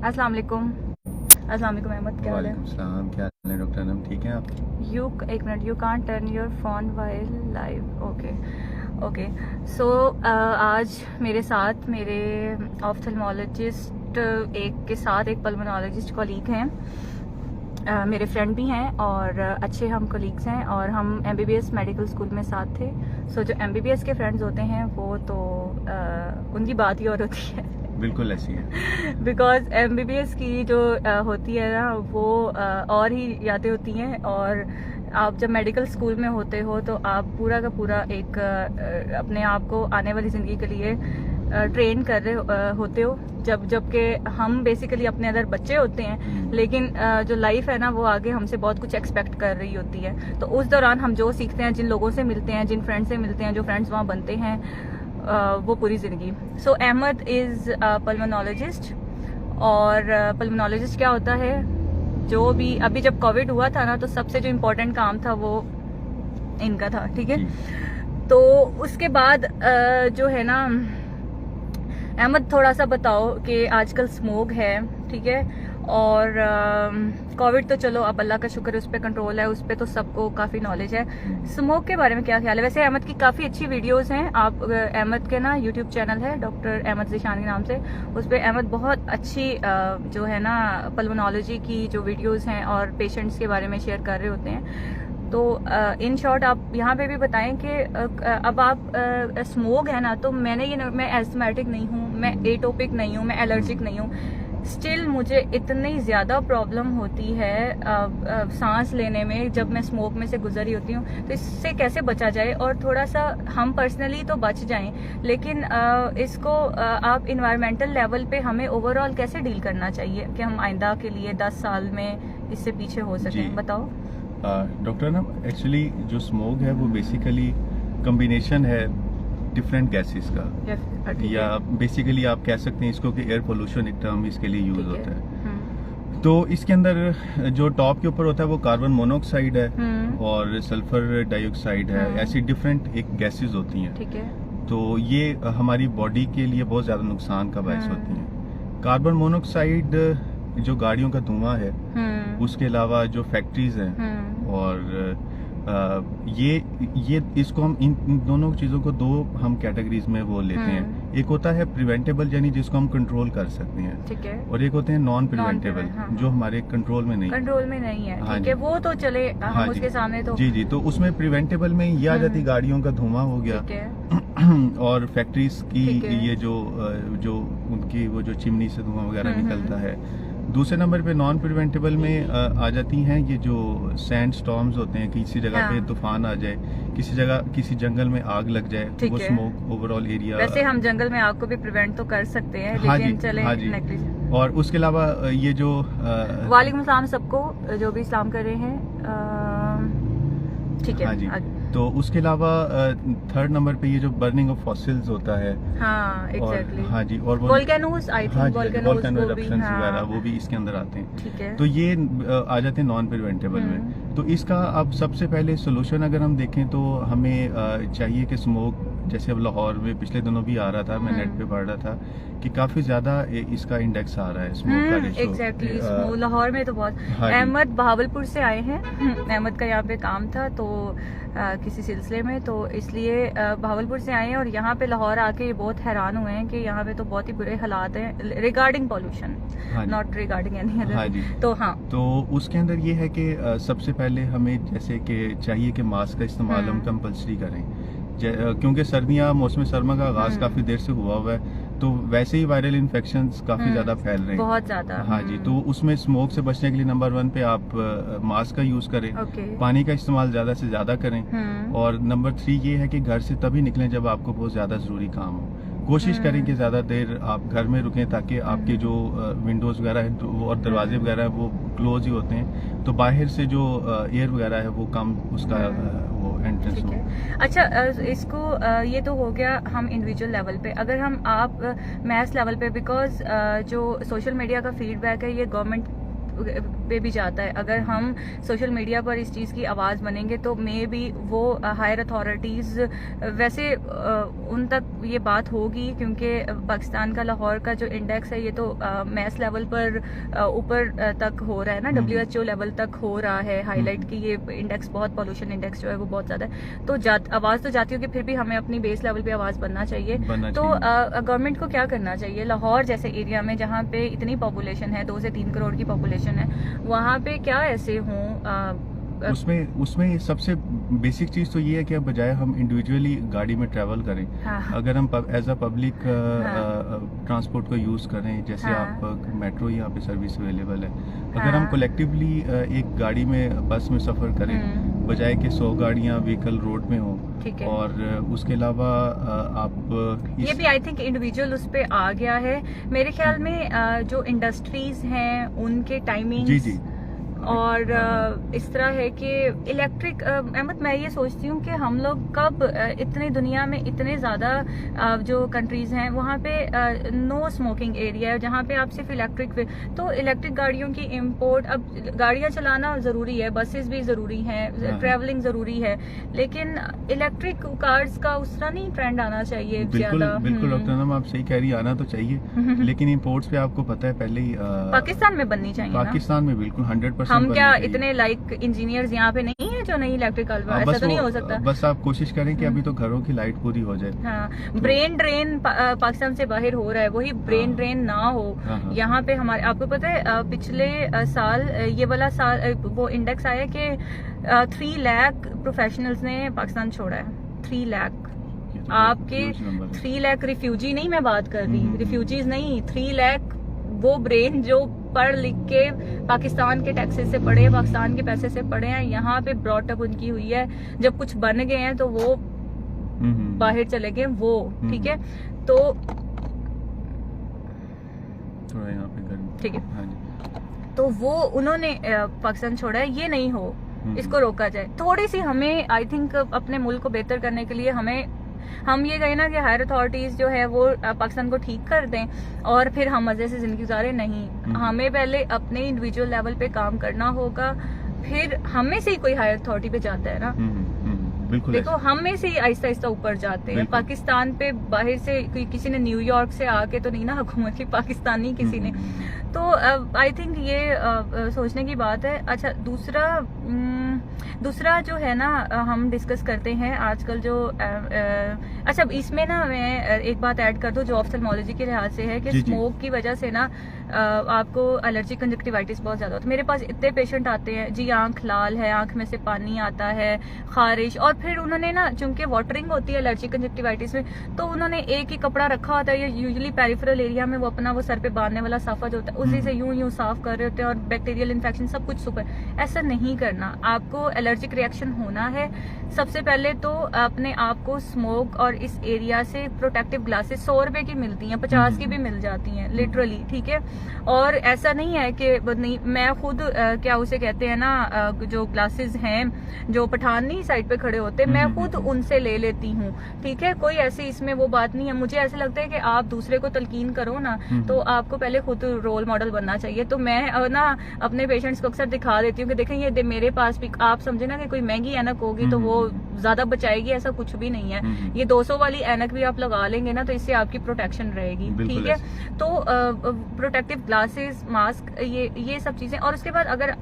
अस्सलाम वालेकुम। अस्सलाम वालेकुम अहमद, क्या हाल है? सलाम, क्या हाल है डॉक्टर अनम? ठीक है आप? एक minute, you can't turn your phone while live. Okay okay. So आज मेरे साथ मेरे ऑफ्थल्मोलॉजिस्ट एक के साथ एक पल्मोनोलॉजिस्ट कॉलीग हैं, मेरे फ्रेंड भी हैं और अच्छे हम कलीग्स हैं, और हम MBBS मेडिकल स्कूल में साथ थे। सो जो MBBS के फ्रेंड्स होते हैं वो तो उनकी बात ही और होती है। बिल्कुल ऐसी है। बिकॉज MBBS की जो होती है ना वो और ही यादें होती हैं, और आप जब मेडिकल स्कूल में होते हो तो आप पूरा का पूरा एक अपने आप को आने वाली ज़िंदगी के लिए ट्रेन कर रहे होते हो, जबकि हम बेसिकली अपने अंदर बच्चे होते हैं, लेकिन जो लाइफ है ना वो आगे हमसे बहुत कुछ एक्सपेक्ट कर रही होती है। तो उस दौरान हम जो सीखते हैं, जिन लोगों से मिलते हैं, जिन फ्रेंड्स से मिलते हैं, जो फ्रेंड्स वहाँ बनते हैं, वो पूरी ज़िंदगी। सो अहमद इज़ पल्मोनोलॉजिस्ट। और पल्मोनोलॉजिस्ट क्या होता है, जो भी अभी जब कोविड हुआ था ना तो सबसे जो इम्पोर्टेंट काम था वो इनका था, ठीक है। तो उसके बाद जो है ना, अहमद थोड़ा सा बताओ कि आजकल स्मोक है, ठीक है, और कोविड तो चलो अब अल्लाह का शुक्र उस पर कंट्रोल है, उस पर तो सबको काफ़ी नॉलेज है। स्मोक के बारे में क्या ख्याल है? वैसे अहमद की काफ़ी अच्छी वीडियोस हैं। आप अहमद के ना यूट्यूब चैनल है डॉक्टर अहमद ज़ीशानी नाम से, उस पर अहमद बहुत अच्छी जो है ना पल्मोनोलॉजी की जो वीडियोस हैं और पेशेंट्स के बारे में शेयर कर रहे होते हैं। तो इन शॉर्ट आप यहाँ पे भी बताएं कि अब आप स्मोक है ना, तो मैं एस्थमेटिक नहीं हूँ, मैं एटोपिक नहीं हूँ, मैं एलर्जिक नहीं हूँ, स्टिल मुझे इतनी ज़्यादा प्रॉब्लम होती है सांस लेने में जब मैं स्मोक में से गुजरी होती हूँ। तो इससे कैसे बचा जाए, और थोड़ा सा हम पर्सनली तो बच जाएं, लेकिन इसको आप इन्वायरमेंटल लेवल पे हमें ओवरऑल कैसे डील करना चाहिए कि हम आइंदा के लिए 10 साल में इससे पीछे हो सकें? बताओ डॉक्टर ना, एक्चुअली जो स्मोक है वो बेसिकली कम्बिनेशन है डिफरेंट गैसेस का, या बेसिकली आप कह सकते हैं इसको कि एयर पोल्यूशन एक टर्म इसके लिए यूज होता है। तो इसके अंदर जो टॉप के ऊपर होता है वो कार्बन मोनोऑक्साइड है और सल्फर डाइऑक्साइड है, ऐसी डिफरेंट एक गैसेस होती हैं, ठीक है। तो ये हमारी बॉडी के लिए बहुत ज्यादा नुकसान का बायस होती हैं। कार्बन मोनोऑक्साइड जो गाड़ियों का धुआं है, उसके अलावा जो फैक्ट्रीज हैं, और ये इसको हम इन दोनों चीजों को दो हम कैटेगरीज में वो लेते हैं। एक होता है प्रिवेंटेबल, यानी जिसको हम कंट्रोल कर सकते हैं, ठीक है, और एक होते हैं नॉन प्रिवेंटेबल, जो हमारे कंट्रोल में नहीं है। हाँ, ठीक है, वो तो चले हम उसके सामने तो जी। तो उसमें प्रिवेंटेबल में ये आ जाती, गाड़ियों का धुआं हो गया और फैक्ट्रीज की ये जो उनकी वो जो चिमनी से धुआं वगैरह निकलता है। दूसरे नंबर पे नॉन प्रिवेंटेबल में आ जाती हैं ये जो सैंड स्टॉर्म्स होते हैं, किसी जगह पे तूफान आ जाए, किसी जगह किसी जंगल में आग लग जाए, वो स्मोक ओवरऑल एरिया। वैसे हम जंगल में आग को भी प्रिवेंट तो कर सकते हैं, लेकिन चले और उसके अलावा ये जो वालेकुम सलाम सबको जो भी इस्लाम कर रहे हैं, ठीक है। हाँ जी। तो उसके अलावा थर्ड नंबर पे ये जो बर्निंग ऑफ फॉसिल्स होता है, हाँ एग्जैक्टली, हाँ जी, और वोल्केनोस, आई थिंक वोल्केनोस वगैरह वो भी इसके अंदर आते हैं, ठीक है। तो ये आ जाते हैं नॉन प्रिवेंटेबल में। तो इसका अब सबसे पहले सोल्यूशन अगर हम देखें तो हमें चाहिए कि स्मोक, जैसे अब लाहौर में पिछले दिनों भी आ रहा था, मैं नेट पे पढ़ रहा था कि काफी ज्यादा इसका इंडेक्स आ रहा है स्मोक का रेशो। एग्जैक्टली, लाहौर में तो बहुत। अहमद बहावलपुर से आए हैं, अहमद का यहाँ पे काम था तो किसी सिलसिले में, तो इसलिए बहावलपुर से आए हैं, और यहाँ पे लाहौर आके बहुत हैरान हुए हैं कि यहाँ पे तो बहुत ही बुरे हालात हैं regarding pollution, not regarding any other. तो हाँ, तो उसके अंदर ये है कि सबसे पहले हमें जैसे कि चाहिए कि मास्क का इस्तेमाल हम कंपल्सरी करें, क्योंकि सर्दियाँ, मौसम सरमा का आगाज काफी देर से हुआ हुआ है, तो वैसे ही वायरल इन्फेक्शंस काफी ज्यादा फैल रहे हैं, बहुत ज्यादा। हाँ जी। तो उसमें स्मोक से बचने के लिए नंबर 1 पे आप मास्क का यूज करें, पानी का इस्तेमाल ज्यादा से ज्यादा करें, और नंबर 3 ये है कि घर से तभी निकलें जब आपको बहुत ज्यादा जरूरी काम हो। कोशिश करें कि ज्यादा देर आप घर में रुकें, ताकि आपके जो विंडोज वगैरह है और दरवाजे वगैरह है वो क्लोज ही होते हैं, तो बाहर से जो एयर वगैरह है वो कम उसका वो एंट्रेंस हो। अच्छा, इसको ये तो हो गया हम इंडिविजुअल लेवल पे। अगर हम आप मैस लेवल पे, बिकॉज जो सोशल मीडिया का फीडबैक है ये गवर्नमेंट पे भी जाता है। अगर हम सोशल मीडिया पर इस चीज़ की आवाज़ बनेंगे तो मे बी वो हायर अथॉरिटीज़ वैसे उन तक ये बात होगी, क्योंकि पाकिस्तान का लाहौर का जो इंडेक्स है ये तो मैस लेवल पर ऊपर तक हो रहा है ना, WHO लेवल तक हो रहा है हाईलाइट की ये इंडेक्स, बहुत पॉल्यूशन इंडेक्स जो है वो बहुत ज़्यादा है। तो आवाज़ तो जाती होगी, फिर भी हमें अपनी बेस लेवल पे आवाज़ बनना चाहिए। तो गवर्नमेंट को क्या करना चाहिए, लाहौर जैसे एरिया में जहाँ पे इतनी पॉपुलेशन है, 2 से 3 करोड़ की पॉपुलेशन है, वहाँ पे क्या ऐसे हों उसमें सबसे बेसिक चीज तो ये है कि अब बजाय हम इंडिविजुअली गाड़ी में ट्रैवल करें, अगर हम एज अ पब्लिक ट्रांसपोर्ट को यूज करें, जैसे आप मेट्रो यहाँ पे सर्विस अवेलेबल है, अगर हम कलेक्टिवली एक गाड़ी में बस में सफर करें बजाय कि 100 गाड़ियाँ व्हीकल रोड में हो, और उसके अलावा आप ये भी आई थिंक इंडिविजुअल उस पे आ गया है मेरे ख्याल में। जो इंडस्ट्रीज हैं उनके टाइमिंग जी और इस तरह है कि इलेक्ट्रिक अहमद, मैं ये सोचती हूँ कि हम लोग कब इतनी दुनिया में इतने ज़्यादा जो कंट्रीज़ हैं वहाँ पे नो स्मोकिंग एरिया है जहाँ पे आप सिर्फ इलेक्ट्रिक, तो इलेक्ट्रिक गाड़ियों की इंपोर्ट, अब गाड़ियाँ चलाना ज़रूरी है, बसेस भी ज़रूरी हैं, ट्रैवलिंग ज़रूरी है, लेकिन इलेक्ट्रिक कार्स का उस तरह नहीं ट्रेंड आना चाहिए ज़्यादा। बिल्कुल डॉक्टर नाम आप सही कह रही है, आना तो चाहिए लेकिन इंपोर्ट्स पे आपको पता है पहले ही पाकिस्तान में बननी चाहिए, पाकिस्तान में बिल्कुल 100%। हम क्या इतने लाइक इंजीनियर्स यहाँ पे नहीं है जो नहीं इलेक्ट्रिकल, ऐसा तो नहीं हो सकता। बस आप कोशिश करें कि अभी तो घरों की लाइट पूरी हो जाए। हाँ, ब्रेन ड्रेन पाकिस्तान से बाहर हो रहा है, वही ब्रेन ड्रेन ना हो। यहाँ पे हमारे, आपको पता है पिछले साल, ये वाला साल वो इंडेक्स आया कि 3 लाख प्रोफेशनल्स ने पाकिस्तान छोड़ा है। 3 लाख आपके 3 लाख रिफ्यूजी नहीं मैं बात कर रही, रिफ्यूजीज नहीं, 3 लाख वो ब्रेन जो पढ़ लिख के पाकिस्तान के टैक्सेस से पढ़े, पाकिस्तान के पैसे से पढ़े हैं, यहाँ पे ब्रॉटअप उनकी हुई है, जब कुछ बन गए हैं तो वो बाहर चले गए वो, ठीक है। तो थोड़ा यहाँ पे ठीक है, तो वो उन्होंने पाकिस्तान छोड़ा है, ये नहीं हो, इसको रोका जाए। थोड़ी सी हमें आई थिंक अपने मुल्क को बेहतर करने के लिए हम ये कहें ना कि हायर अथॉरिटीज जो है वो पाकिस्तान को ठीक कर दें और फिर हम मजे से जिंदगी गुजारे, नहीं, हमें पहले अपने इंडिविजुअल लेवल पे काम करना होगा, फिर हमें से ही कोई हायर अथॉरिटी पे जाता है ना, देखो हम में से ही आहिस्ता आहिस्ता ऊपर जाते हैं। पाकिस्तान पे बाहर से किसी ने न्यूयॉर्क से आके तो नहीं ना हुकूमत की, पाकिस्तानी किसी ने, तो आई थिंक ये सोचने की बात है। अच्छा, दूसरा जो है ना हम डिस्कस करते हैं आजकल जो अच्छा इसमें ना मैं एक बात ऐड कर दूं जो ऑफ्थल्मोलॉजी के लिहाज से है कि स्मोक की वजह से ना आपको एलर्जी कंजक्टिवाइटिस बहुत ज्यादा होता है। मेरे पास इतने पेशेंट आते हैं जी, आंख लाल है, आंख में से पानी आता है, खारिश, और फिर उन्होंने ना चूंकि वाटरिंग होती है एलर्जी कंजक्टिवाइटिस में, तो उन्होंने एक ही कपड़ा रखा होता है, यूजुअली पेरिफेरल एरिया में वो अपना वो सर पे बांधने वाला साफा जो होता है उसी से यूं साफ कर रहे होते हैं और बैक्टीरियल इन्फेक्शन सब कुछ सुपर। ऐसा नहीं करना, आपको एलर्जिक रिएक्शन होना है, सबसे पहले तो अपने आप को स्मोक और इस एरिया से प्रोटेक्टिव ग्लासेस 100 रुपए की मिलती हैं, 50 की भी मिल जाती हैं लिटरली, ठीक है। और ऐसा नहीं है कि नहीं, मैं खुद क्या उसे कहते हैं ना जो ग्लासेस हैं जो पठानी साइड पे खड़े होते हैं, मैं खुद उनसे ले लेती हूँ, ठीक है, कोई ऐसी इसमें वो बात नहीं है। मुझे ऐसा लगता है कि आप दूसरे को तलकीन करो ना तो आपको पहले खुद रोल मॉडल बनना चाहिए। तो मैं ना अपने पेशेंट्स को अक्सर दिखा देती हूँ कि देखें ये मेरे पास भी, आप समझे ना कि कोई महंगी ऐनक होगी तो वो ज्यादा बचाएगी, ऐसा कुछ भी नहीं है। ये 200 वाली ऐनक भी आप लगा लेंगे ना तो इससे आपकी प्रोटेक्शन रहेगी, ठीक है। तो प्रोटेक्टिव ग्लासेस, मास्क, ये सब चीजें। और उसके बाद अगर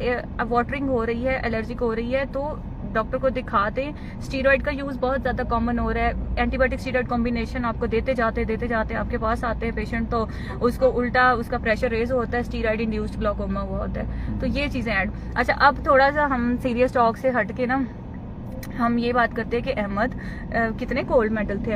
वाटरिंग हो रही है, एलर्जिक हो रही है तो डॉक्टर को दिखाते हैं। स्टीरॉइड का यूज बहुत ज्यादा कॉमन हो रहा है, एंटीबायोटिक स्टीरॉइड कॉम्बिनेशन आपको देते जाते आपके पास आते हैं पेशेंट तो उसको उल्टा उसका प्रेशर रेज होता है, स्टीरॉइड इंड्यूस्ड ग्लाकोमा हुआ होता है, तो ये चीजें ऐड। अच्छा, अब थोड़ा सा हम सीरियस टॉक से हट के ना हम ये बात करते हैं कि अहमद कितने गोल्ड मेडल थे